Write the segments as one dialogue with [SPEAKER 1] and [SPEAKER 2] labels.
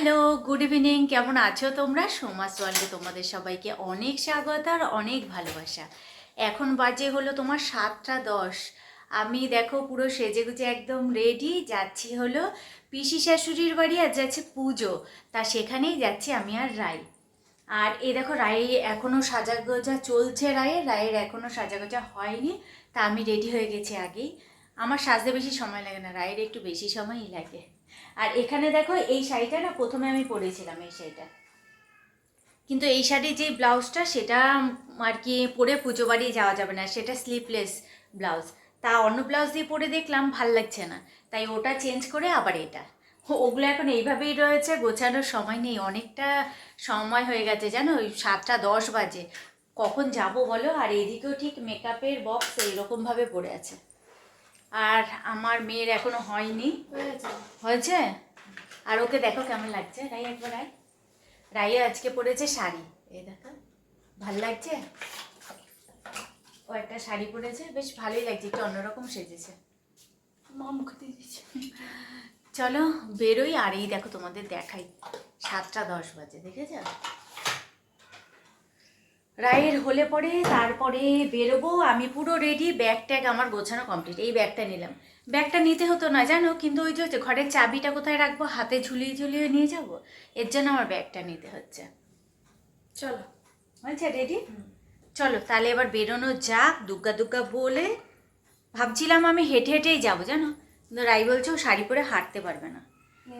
[SPEAKER 1] Hello, good evening. কেমন আছো তোমরা? সোমাস ওয়ার্ল্ডে তোমাদের সবাইকে অনেক স্বাগত আর অনেক ভালোবাসা। এখন বাজে হলো তোমার 7টা 10। আমি দেখো পুরো সেজেগুজে একদম রেডি, যাচ্ছি হলো পিসি শাশুড়ির বাড়ি, আর যাচ্ছে পুজো। তা সেখানেই যাচ্ছি আমি আর রাই। আর এই দেখো রায় এখনও সাজাগোজা চলছে, রায়ের এখনও সাজাগোজা হয়নি। তা আমি রেডি হয়ে গেছি আগেই। আমার সাজতে বেশি সময় লাগে না, রায়ের একটু বেশি সময়ই লাগে। আর এখানে দেখো এই শাড়িটা না প্রথমে আমি পরেছিলাম, এই শাড়িটা, কিন্তু এই শাড়ির যে ব্লাউজটা সেটা আর কি পরে পুজো বাড়ি যাওয়া যাবে না, সেটা স্লিভলেস ব্লাউজ। তা অন্য ব্লাউজ দিয়ে পরে দেখলাম ভাল লাগছে না, তাই ওটা চেঞ্জ করে আবার এটা। ওগুলো এখন এইভাবেই রয়েছে, গোছানোর সময় নেই, অনেকটা সময় হয়ে গেছে জানো, ওই 7টা 10 বাজে। কখন যাব বলো? আর এদিকেও ঠিক মেকআপের বক্স এইরকমভাবে পড়ে আছে। আর আমার মেয়ের এখনো হয়নি। হয়েছে? আর ওকে দেখো কেমন লাগছে, রাই একবার রাই। রাইয়া আজকে পরেছে শাড়ি, এই দেখো ভাল লাগছে। ও একটা শাড়ি পরেছে, বেশ ভালোই লাগছে, একটু অন্যরকম সেজেছে। মা মুখে দিয়ে দিচ্ছে। চলো বেরোই। আর এই দেখো তোমাদের দেখাই, 7টা 10 বাজে, দেখেছ? রায়ের হলে পরে তারপরে বেরোবো। আমি পুরো রেডি, ব্যাগ ট্যাগ আমার গোছানো কমপ্লিট। এই ব্যাগটা নিলাম, ব্যাগটা নিতে হতো না জানো, কিন্তু ওই যে ঘরের চাবিটা কোথায় রাখবো, হাতে ঝুলিয়ে ঝুলিয়ে নিয়ে যাব, এর জন্য আমার ব্যাগটা নিতে হচ্ছে। চলো হয়েছে রেডি? চলো তাহলে এবার বেরোনো যাক, দুগ্গা দুগ্গা বলে। ভাবছিলাম আমি হেঁটে হেঁটেই যাবো জানো, কিন্তু রাই বলছে ও শাড়ি পরে হাঁটতে পারবে না।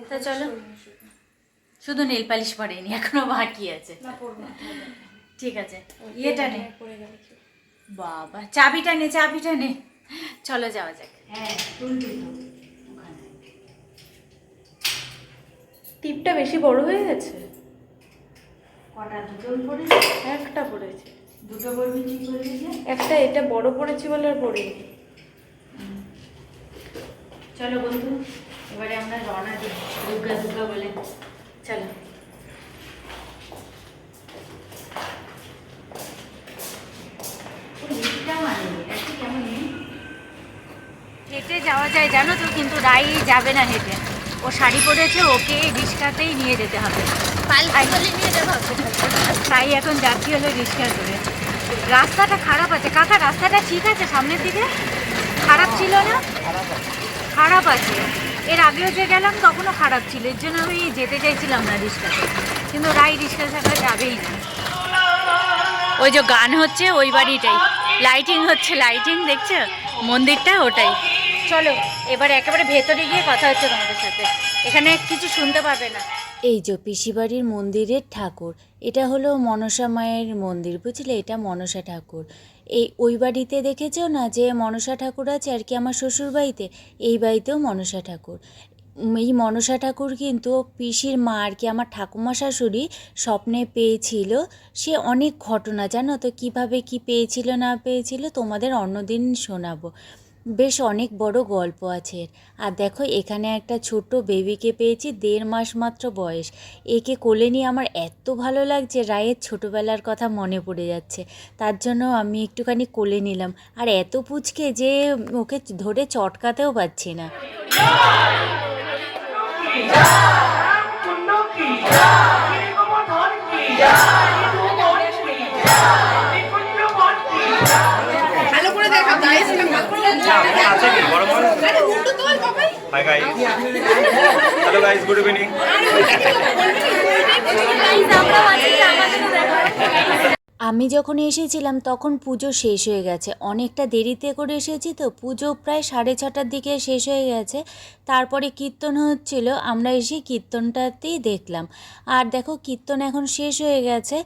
[SPEAKER 1] তা চলো, শুধু নেল পালিশ পরেনি, এখনো বাকি আছে। ঠিক আছে, ইয়েটা নে, বাবা চাবিটা নে, চাবিটা নে। চলো যাওয়া যাক। হ্যাঁ
[SPEAKER 2] টিপটা বেশি বড় হয়ে গেছে।
[SPEAKER 1] কটা? দুটো পড়েছে?
[SPEAKER 2] একটা পড়েছে।
[SPEAKER 1] দুটো পড়বি ঠিক বললি যে?
[SPEAKER 2] একটা এটা বড় পড়েছি বলে আর পড়িনি।
[SPEAKER 1] চলো বন্ধু, এবারে আমরা রওনা দিই দুর্গা দুর্গা বলে। চলো। হেঁটে যাওয়া যায় জানো তো, কিন্তু রাই যাবে না হেঁটে, ও শাড়ি পরেছে, ওকে রিক্সাতেই নিয়ে যেতে হবে। তাই এখন যাচ্ছি হলো রিক্সা করে। রাস্তাটা খারাপ আছে কাকা, রাস্তাটা ঠিক আছে সামনের দিকে? খারাপ ছিল না? খারাপ আছে, এর আগেও যে গেলাম তখনও খারাপ ছিল, এর জন্য আমি যেতে চাইছিলাম না রিক্সাতে, কিন্তু রাই রিক্সা ছাড়া যাবেই না। ওই যে গান হচ্ছে ওই বাড়িটাই, লাইটিং হচ্ছে, লাইটিং দেখছো মন্দিরটা, ওটাই। চলো এবার একেবারে ভেতরে গিয়ে কথা হচ্ছে তোমাদের সাথে, এখানে কিছু শুনতে পারবে না। এই যে পিসিবাড়ির মন্দিরের ঠাকুর, এটা হলো মনসা মায়ের মন্দির, বুঝলে? এটা মনসা ঠাকুর। ওই বাড়িতে দেখেছো না যে মনসা ঠাকুর আছে আর কি, আমার শ্বশুর বাড়িতে, এই বাড়িতেও মনসা ঠাকুর। এই মনসা ঠাকুর কিন্তু পিসির মা আর কি, আমার ঠাকুমা শাশুড়ি স্বপ্নে পেয়েছিল। সে অনেক ঘটনা জানো তো, কীভাবে কি পেয়েছিল না পেয়েছিল তোমাদের অন্যদিন শোনাবো। বেশ অনেক বড় গল্প আছে। আর দেখো এখানে একটা ছোট্ট বেবিকে পেয়েছি, 1.5 মাস মাত্র বয়স। একে কোলে নিয়ে আমার এত ভালো লাগছে, রায়ের ছোটোবেলার কথা মনে পড়ে যাচ্ছে, তার জন্য আমি একটুখানি কোলে নিলাম। আর এত পুচকে যে ওকে ধরে চটকাতেও পারছি না।
[SPEAKER 2] ভালো করে দেখা guys,
[SPEAKER 3] Hi guys. Hello guys, good evening.
[SPEAKER 1] আমি যখন এসেছিলাম তখন পুজো শেষ হয়ে গেছে, অনেকটা দেরিতে করে এসেছি তো, পুজো প্রায় 6:30টার দিকে শেষ হয়ে গেছে। তারপরে কীর্তন হচ্ছিল, আমরা এসে কীর্তনটাতেই দেখলাম। আর দেখো কীর্তন এখন শেষ হয়ে গেছে,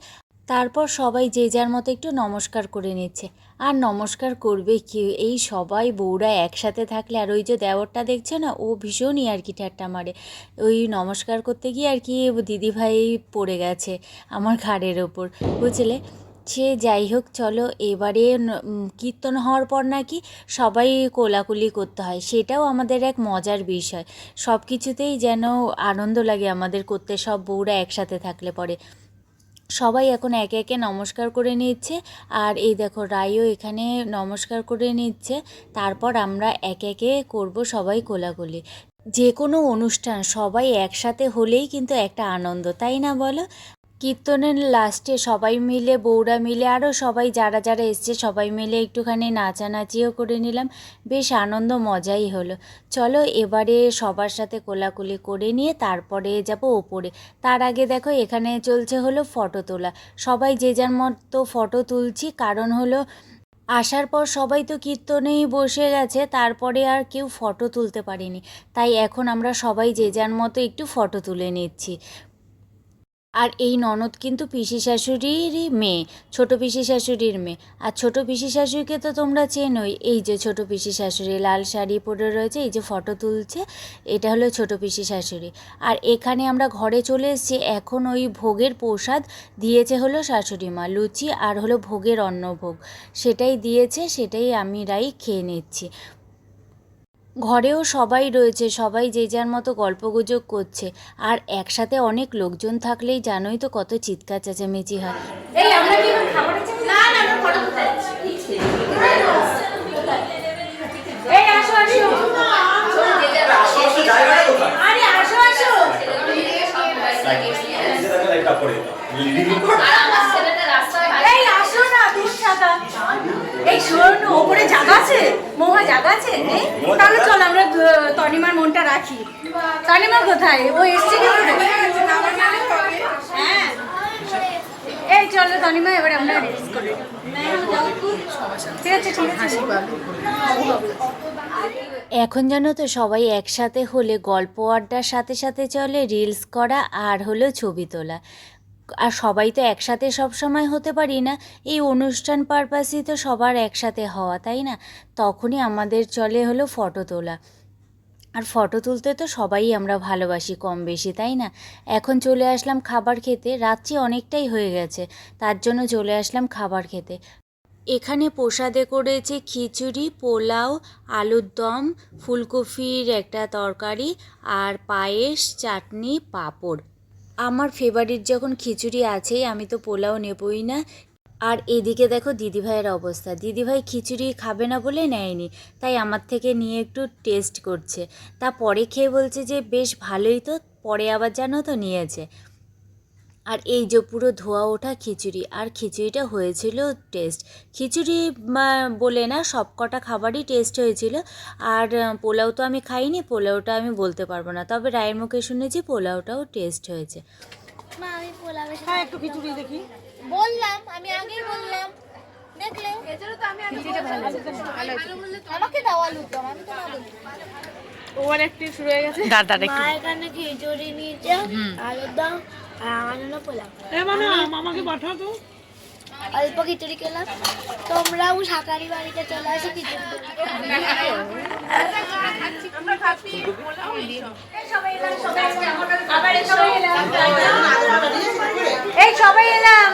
[SPEAKER 1] তারপর সবাই যে যার মতো একটু নমস্কার করে নিচ্ছে। আর নমস্কার করবে কি, এই সবাই বউরা একসাথে থাকলে। আর ওই যে দেওরটা দেখছো না, ও ভীষণই আর কি ঠাট্টা মারে, ওই নমস্কার করতে গিয়ে আর কি দিদিভাই পড়ে গেছে আমার ঘাড়ের ওপর, বুঝলে? সে যাই হোক, চলো এবারে কীর্তন হওয়ার পর নাকি সবাই কোলাকুলি করতে হয়, সেটাও আমাদের এক মজার বিষয়। সব কিছুতেই যেন আনন্দ লাগে আমাদের করতে, সব বউরা একসাথে থাকলে পরে। সবাই এখন একে একে নমস্কার করে নিচ্ছে। আর এই দেখো রাইও এখানে নমস্কার করে নিচ্ছে। তারপর আমরা একে একে করব সবাই কোলাকুলি। যে কোনো অনুষ্ঠান সবাই একসাথে হলেই কিন্তু একটা আনন্দ, তাই না বলো? কীর্তনের লাস্টে সবাই মিলে, বউরা মিলে, আরও সবাই যারা যারা এসছে সবাই মিলে একটুখানি নাচানাচিও করে নিলাম। বেশ আনন্দ মজাই হলো। চলো এবারে সবার সাথে কোলাকুলি করে নিয়ে তারপরে যাব ওপরে। তার আগে দেখো এখানে চলছে হলো ফটো তোলা। সবাই যে যার মতো ফটো তুলছি, কারণ হলো আসার পর সবাই তো কীর্তনেই বসে গেছে, তারপরে আর কেউ ফটো তুলতে পারিনি। তাই এখন আমরা সবাই যে যার মতো একটু ফটো তুলে নিচ্ছি। আর এই ননদ কিন্তু পিসি শাশুড়িরই মেয়ে, ছোটো পিসি শাশুড়ির মেয়ে। আর ছোটো পিসি শাশুড়িকে তো তোমরা চেনোই, এই যে ছোটো পিসি শাশুড়ি লাল শাড়ি পরে রয়েছে, এই যে ফটো তুলছে, এটা হলো ছোটো পিসি শাশুড়ি। আর এখানে আমরা ঘরে চলে এসেছি। এখন ওই ভোগের প্রসাদ দিয়েছে হলো শাশুড়ি মা, লুচি আর হলো ভোগের অন্নভোগ, সেটাই দিয়েছে, সেটাই আমি রাই খেয়ে নিচ্ছি। ঘরেও সবাই রয়েছে, সবাই যে যার মতো গল্পগুজব করছে। আর একসাথে অনেক লোকজন থাকলেই জানোই তো কত চিৎকার চেঁচামেচি হয়।
[SPEAKER 2] এই আমরা কি এখন খাবার না না আমরা ফটো তুলতে যাচ্ছি। এই আসো আসো আরে আসো আসো এই আসো না দূর ছাতা। এই শোন, ওপরে জায়গা আছে, মহা জায়গা আছে। তাহলে চল আমরা তনিমার মনটা রাখি। তনিমা কোথায়? ও এসছে কি করে? হ্যাঁ এই চলো তনিমা, এবার আমরা রেস্ট করি। ঠিক আছে ঠিক আছে।
[SPEAKER 1] এখন জানো তো সবাই একসাথে হলে গল্প আড্ডার সাথে সাথে চলে রিলস করা আর হলো ছবি তোলা। আর সবাই তো একসাথে সব সময় হতে পারি না, এই অনুষ্ঠান পারপাসই তো সবার একসাথে হওয়া, তাই না? তখনই আমাদের চলে হলো ফটো তোলা। আর ফটো তুলতে তো সবাই আমরা ভালোবাসি কম বেশি, তাই না? এখন চলে আসলাম খাবার খেতে, রাত্রি অনেকটাই হয়ে গেছে, তার জন্য চলে আসলাম খাবার খেতে। এখানে প্রসাদে করেছে খিচুড়ি, পোলাও, আলুর দম, ফুলকপির একটা তরকারি আর পায়েস, চাটনি, পাঁপড়। আমার ফেভারিট যখন খিচুড়ি আছেই, আমি তো পোলাও নেবই না। আর এদিকে দেখো দিদিভাইয়ের অবস্থা, দিদিভাই খিচুড়ি খাবে না বলে নেয়নি, তাই আমার থেকে নিয়ে একটু টেস্ট করছে। তা পরে খেয়ে বলছে যে বেশ ভালোই তো, পরে আবার জানো তো নিয়েছে। আর এই যে পুরো ধোয়া ওঠা খিচুড়ি, আর খিচুড়িটা হয়েছিল টেস্ট। খিচুড়ি বলে না, সব কটা খাবারই টেস্ট হয়েছিল। আর পোলাও তো আমি খাইনি, পোলাওটা আমি বলতে পারবো না, তবে রায়ের মুখে শুনেছি পোলাওটাও টেস্ট হয়েছে।
[SPEAKER 4] মা আমি পোলাও বেশি
[SPEAKER 2] হ্যাঁ একটু খিচুড়ি দেখি।
[SPEAKER 4] বললাম, আমি আগেই বললাম, দেখলে
[SPEAKER 2] এছাড়া তো আমি ভালো
[SPEAKER 4] আমাকে দাও আলুর দম, আমি তো না বলি।
[SPEAKER 2] ওভার অ্যাক্টিভ শুরু হয়ে গেছে।
[SPEAKER 4] মা এখানে খিচুড়ি নিয়েছে, আলুর দম, আর আমার জন্য পোলাও।
[SPEAKER 2] মামাকে পাঠাও তো।
[SPEAKER 4] অল্প খিচুড়ি খেলাম, তোমরাও শাকারি বাড়িতে চলে আসো খিচুড়ি
[SPEAKER 2] এই সবাই এলাম।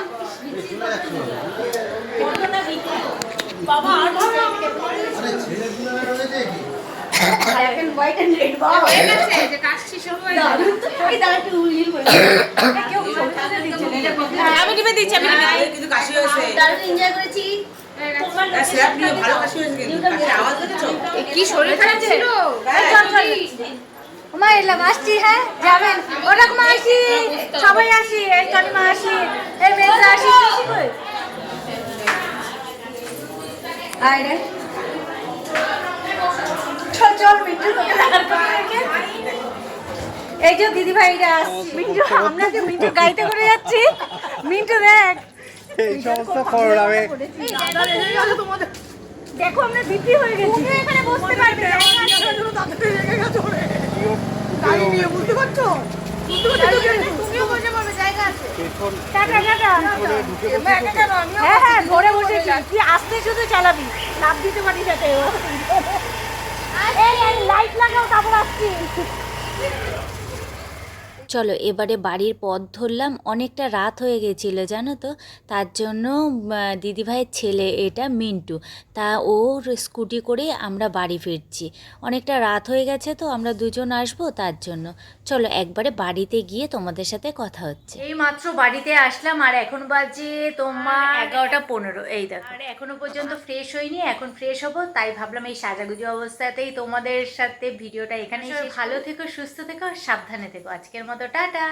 [SPEAKER 2] আমি টিপে দিচ্ছি, আমি কিন্তু কাশি হয়েছে।
[SPEAKER 4] দারুণ এনজয় করেছি।
[SPEAKER 2] কি শরীর খারাপ ছিল? মা এলাম, আসছি। হ্যাঁ যাবেন? ওরকম আসি, সবাই আসি, এই কালিমা আসি, এই মেজা আসি। আয় রে চল চল মিন্টু, এই যে দিদি ভাইরা আসছি। মিন্টু, আমরা যে মিন্টু গাড়িতে করে যাচ্ছি, মিন্টু দেখ
[SPEAKER 5] এই সমস্ত খবরাবে
[SPEAKER 2] দেখো আমরা বিক্রি হয়ে গেছি। তুমি এখানে বসতে পারবে না, গাড়ি নিয়ে, বুঝতে পারছো? তুমিও বসে পারবে, জায়গা আছে। Tata tata. হ্যাঁ হ্যাঁ ধরে বসেছি, তুই আস্তে শুধু চালাবি, লাভ দিতে পারি যাতে। এই লাইট লাগাও, তারপর আসছি।
[SPEAKER 1] চলো এবারে বাড়ির পথ ধরলাম, অনেকটা রাত হয়ে গেছিলো জানো তো, তার জন্য দিদিভাইয়ের ছেলে এটা মিন্টু, তা ওর স্কুটি করে আমরা বাড়ি ফিরছি। অনেকটা রাত হয়ে গেছে তো আমরা দুজন আসবো তার জন্য। চলো একবারে বাড়িতে গিয়ে তোমাদের সাথে কথা হচ্ছে। এই মাত্র বাড়িতে আসলাম আর এখন বাজে তোমার 11:15। এই দেখো আর এখনো পর্যন্ত ফ্রেশ হইনি, এখন ফ্রেশ হবো, তাই ভাবলাম এই সাজাগুজি অবস্থাতেই তোমাদের সাথে ভিডিওটা এখানে। ভালো থেকো, সুস্থ থেকো, সাবধানে থেকো। আজকের মতো টাটা।